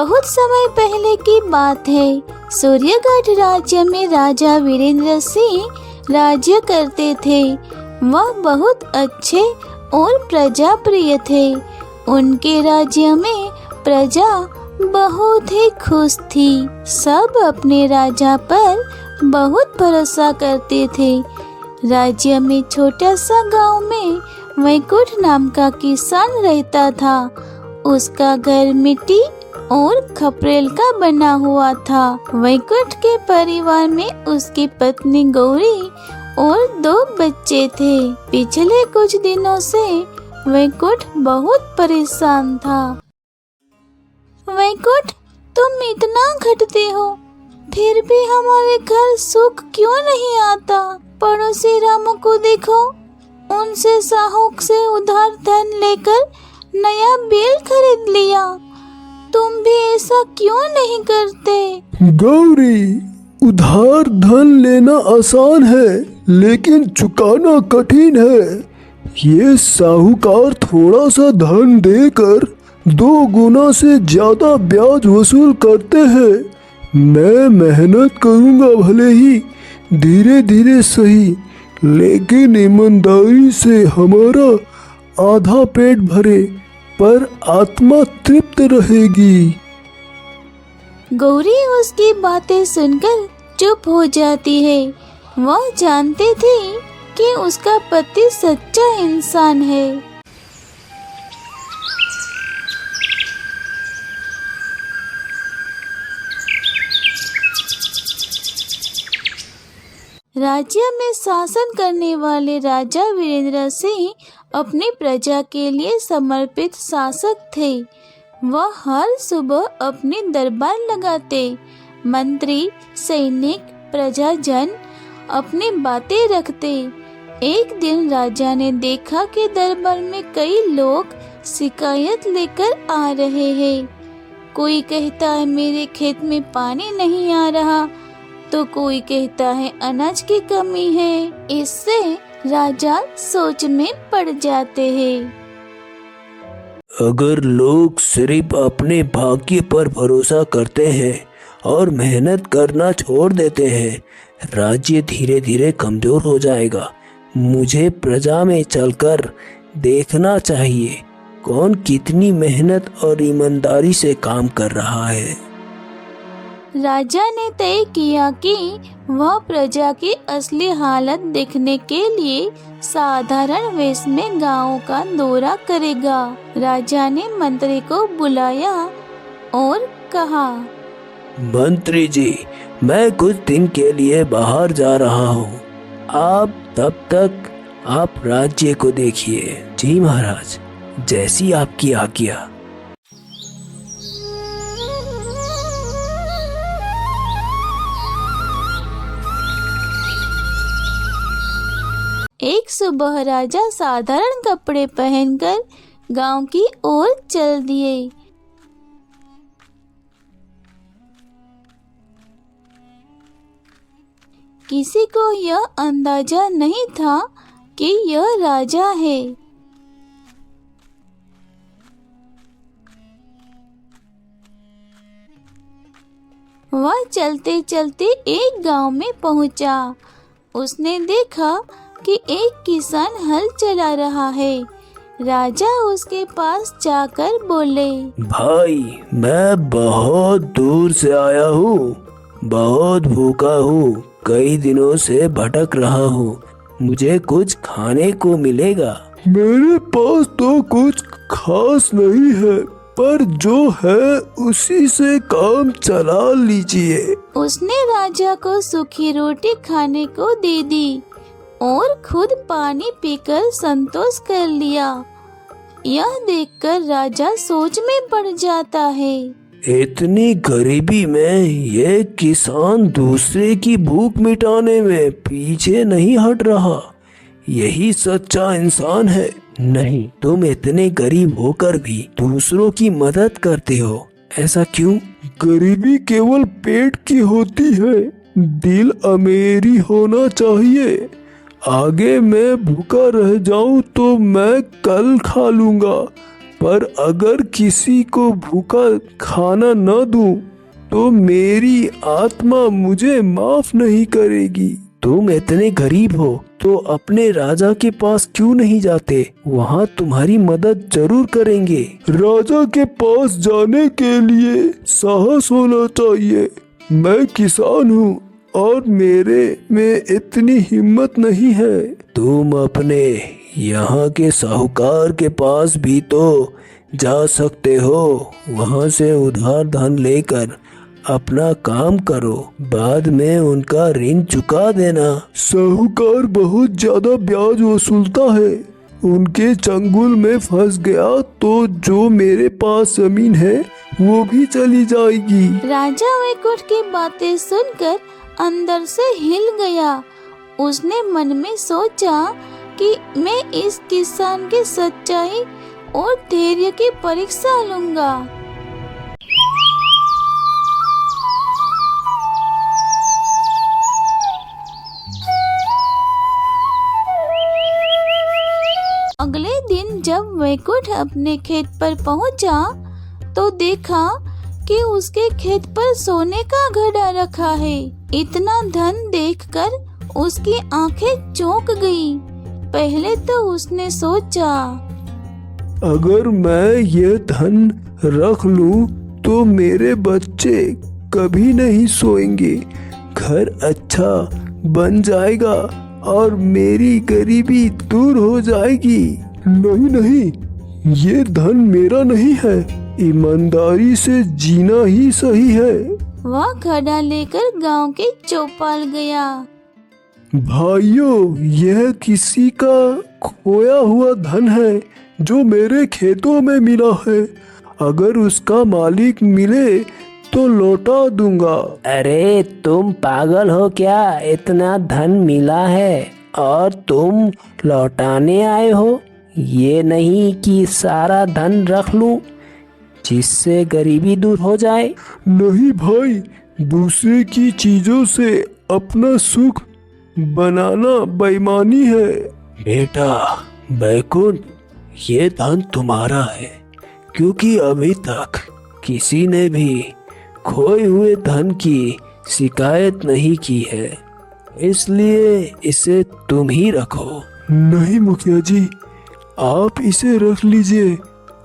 बहुत समय पहले की बात है। सूर्यगढ़ राज्य में राजा वीरेंद्र सिंह राज्य करते थे। वह बहुत अच्छे और प्रजा प्रिय थे। उनके राज्य में प्रजा बहुत ही खुश थी। सब अपने राजा पर बहुत भरोसा करते थे। राज्य में छोटा सा गांव में वैकुंठ नाम का किसान रहता था। उसका घर मिट्टी और खपरेल का बना हुआ था। वैकुंठ के परिवार में उसकी पत्नी गौरी और 2 बच्चे थे। पिछले कुछ दिनों से वैकुंठ बहुत परेशान था। वैकुंठ, तुम इतना घटते हो, फिर भी हमारे घर सुख क्यों नहीं आता? पड़ोसी रामू को देखो, उनसे साहूक से उधार धन लेकर नया बैल खरीद लिया। तुम भी ऐसा क्यों नहीं करते? गौरी, उधार धन लेना आसान है लेकिन चुकाना कठिन है। ये साहूकार थोड़ा सा धन देकर 2 गुना से ज्यादा ब्याज वसूल करते हैं। मैं मेहनत करूंगा, भले ही धीरे धीरे सही, लेकिन ईमानदारी से हमारा आधा पेट भरे पर आत्मा तृप्त रहेगी। गौरी उसकी बातें सुनकर चुप हो जाती है। वह जानती थी कि उसका पति सच्चा इंसान है। राज्य में शासन करने वाले राजा वीरेंद्र सिंह अपनी प्रजा के लिए समर्पित शासक थे। वह हर सुबह अपने दरबार लगाते। मंत्री, सैनिक, प्रजाजन अपनी बातें रखते। एक दिन राजा ने देखा कि दरबार में कई लोग शिकायत लेकर आ रहे हैं। कोई कहता है मेरे खेत में पानी नहीं आ रहा, तो कोई कहता है अनाज की कमी है। इससे राजा सोच में पड़ जाते हैं। अगर लोग सिर्फ अपने भाग्य पर भरोसा करते हैं और मेहनत करना छोड़ देते हैं, राज्य धीरे धीरे कमजोर हो जाएगा। मुझे प्रजा में चलकर देखना चाहिए कौन कितनी मेहनत और ईमानदारी से काम कर रहा है। राजा ने तय किया कि वह प्रजा की असली हालत देखने के लिए साधारण वेश में गांव का दौरा करेगा। राजा ने मंत्री को बुलाया और कहा, मंत्री जी, मैं कुछ दिन के लिए बाहर जा रहा हूँ। आप तब तक आप राज्य को देखिए। जी महाराज, जैसी आपकी आज्ञा। एक सुबह राजा साधारण कपड़े पहनकर गांव की ओर चल दिए। किसी को यह अंदाजा नहीं था कि यह राजा है। वह चलते चलते एक गांव में पहुंचा। उसने देखा कि एक किसान हल चला रहा है। राजा उसके पास जाकर बोले, भाई, मैं बहुत दूर से आया हूँ, बहुत भूखा हूँ, कई दिनों से भटक रहा हूँ, मुझे कुछ खाने को मिलेगा? मेरे पास तो कुछ खास नहीं है, पर जो है उसी से काम चला लीजिए। उसने राजा को सूखी रोटी खाने को दे दी और खुद पानी पीकर संतोष कर लिया। यह देखकर राजा सोच में पड़ जाता है। इतनी गरीबी में ये किसान दूसरे की भूख मिटाने में पीछे नहीं हट रहा। यही सच्चा इंसान है। नहीं, तुम इतने गरीब होकर भी दूसरों की मदद करते हो, ऐसा क्यों? गरीबी केवल पेट की होती है, दिल अमीरी होना चाहिए। आगे मैं भूखा रह जाऊं तो मैं कल खा लूंगा, पर अगर किसी को भूखा खाना न दूं तो मेरी आत्मा मुझे माफ नहीं करेगी। तुम इतने गरीब हो तो अपने राजा के पास क्यों नहीं जाते? वहाँ तुम्हारी मदद जरूर करेंगे। राजा के पास जाने के लिए साहस होना चाहिए। मैं किसान हूँ और मेरे में इतनी हिम्मत नहीं है। तुम अपने यहाँ के साहूकार के पास भी तो जा सकते हो। वहाँ से उधार धन लेकर अपना काम करो, बाद में उनका ऋण चुका देना। साहूकार बहुत ज्यादा ब्याज वसूलता है। उनके चंगुल में फंस गया तो जो मेरे पास जमीन है वो भी चली जाएगी। राजा वैकुंठ की बातें सुनकर अंदर से हिल गया। उसने मन में सोचा कि मैं इस किसान की सच्चाई और धैर्य की परीक्षा लूंगा। अगले दिन जब वैकुंठ अपने खेत पर पहुंचा तो देखा कि उसके खेत पर सोने का घड़ा रखा है। इतना धन देखकर उसकी आंखें चौंक गईं। पहले तो उसने सोचा, अगर मैं ये धन रख लूं तो मेरे बच्चे कभी नहीं सोएंगे, घर अच्छा बन जाएगा और मेरी गरीबी दूर हो जाएगी। नहीं नहीं, ये धन मेरा नहीं है। ईमानदारी से जीना ही सही है। वह घड़ा लेकर गांव के चौपाल गया। भाइयों, यह किसी का खोया हुआ धन है जो मेरे खेतों में मिला है। अगर उसका मालिक मिले तो लौटा दूंगा। अरे तुम पागल हो क्या? इतना धन मिला है और तुम लौटाने आए हो? ये नहीं कि सारा धन रख लूं जिससे गरीबी दूर हो जाए। नहीं भाई, दूसरे की चीजों से अपना सुख बनाना बेईमानी है। बेटा बैकुंठ, ये धन तुम्हारा है क्योंकि अभी तक किसी ने भी खोए हुए धन की शिकायत नहीं की है, इसलिए इसे तुम ही रखो। नहीं मुखिया जी, आप इसे रख लीजिए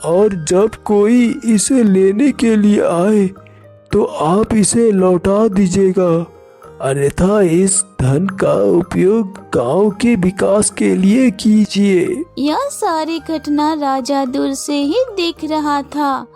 और जब कोई इसे लेने के लिए आए तो आप इसे लौटा दीजिएगा। अन्यथा इस धन का उपयोग गांव के विकास के लिए कीजिए। यह सारी घटना राजा दूर से ही देख रहा था।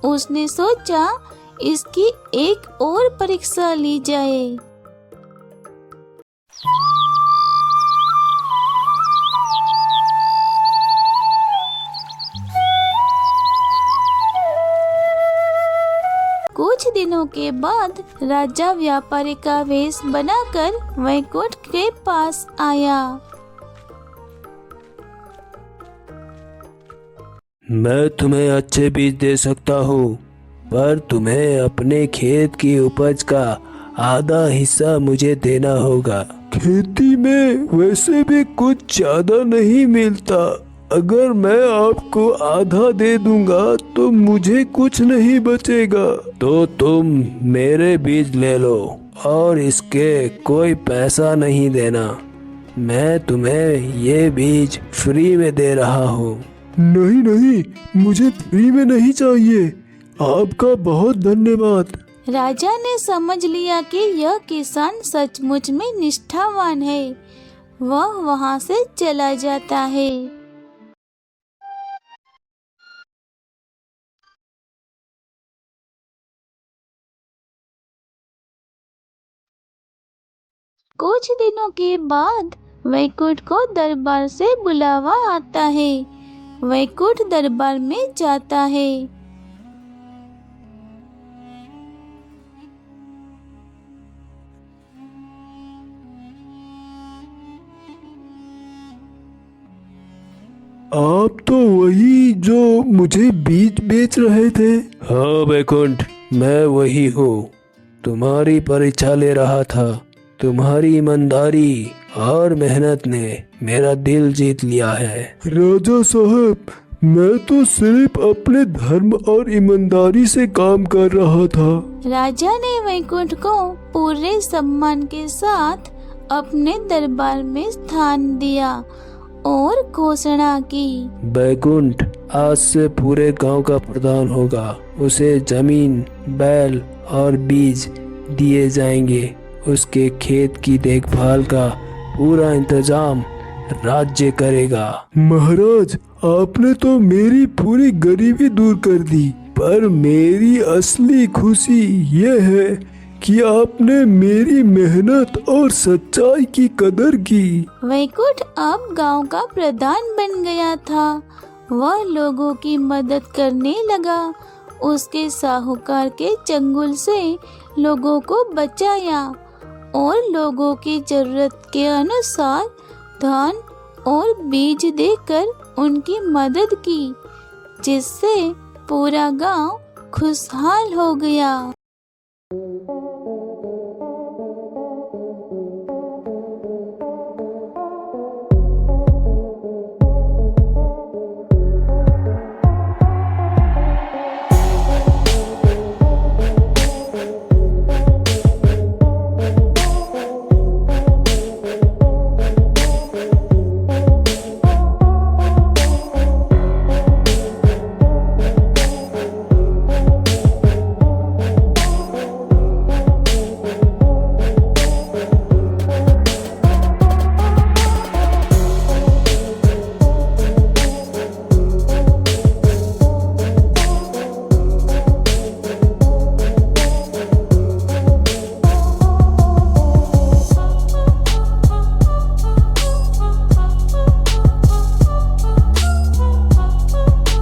उसने सोचा इसकी एक और परीक्षा ली जाए। कुछ दिनों के बाद राजा व्यापारी का वेश बनाकर वैकुंठ के पास आया। मैं तुम्हें अच्छे बीज दे सकता हूँ, पर तुम्हें अपने खेत की उपज का आधा हिस्सा मुझे देना होगा। खेती में वैसे भी कुछ ज्यादा नहीं मिलता। अगर मैं आपको आधा दे दूंगा तो मुझे कुछ नहीं बचेगा। तो तुम मेरे बीज ले लो और इसके कोई पैसा नहीं देना। मैं तुम्हें ये बीज फ्री में दे रहा हूँ। नहीं नहीं, मुझे फ्री में नहीं चाहिए। आपका बहुत धन्यवाद। राजा ने समझ लिया कि यह किसान सचमुच में निष्ठावान है। वह वहां से चला जाता है। कुछ दिनों के बाद वैकुंठ को दरबार से बुलावा आता है। वैकुंठ दरबार में जाता है। आप तो वही जो मुझे बीज बेच रहे थे। हाँ बैकुंठ, मैं वही हूँ। तुम्हारी परीक्षा ले रहा था। तुम्हारी ईमानदारी और मेहनत ने मेरा दिल जीत लिया है। राजा साहब, मैं तो सिर्फ अपने धर्म और ईमानदारी से काम कर रहा था। राजा ने वैकुंठ को पूरे सम्मान के साथ अपने दरबार में स्थान दिया और घोषणा की, बैकुंठ आज से पूरे गांव का प्रधान होगा। उसे जमीन, बैल और बीज दिए जाएंगे। उसके खेत की देखभाल का पूरा इंतजाम राज्य करेगा। महाराज, आपने तो मेरी पूरी गरीबी दूर कर दी, पर मेरी असली खुशी ये है कि आपने मेरी मेहनत और सच्चाई की कदर की। वैकुंठ अब गांव का प्रधान बन गया था। वह लोगों की मदद करने लगा। उसके साहूकार के चंगुल से लोगों को बचाया और लोगों की जरूरत के अनुसार धन और बीज देकर उनकी मदद की, जिससे पूरा गांव खुशहाल हो गया।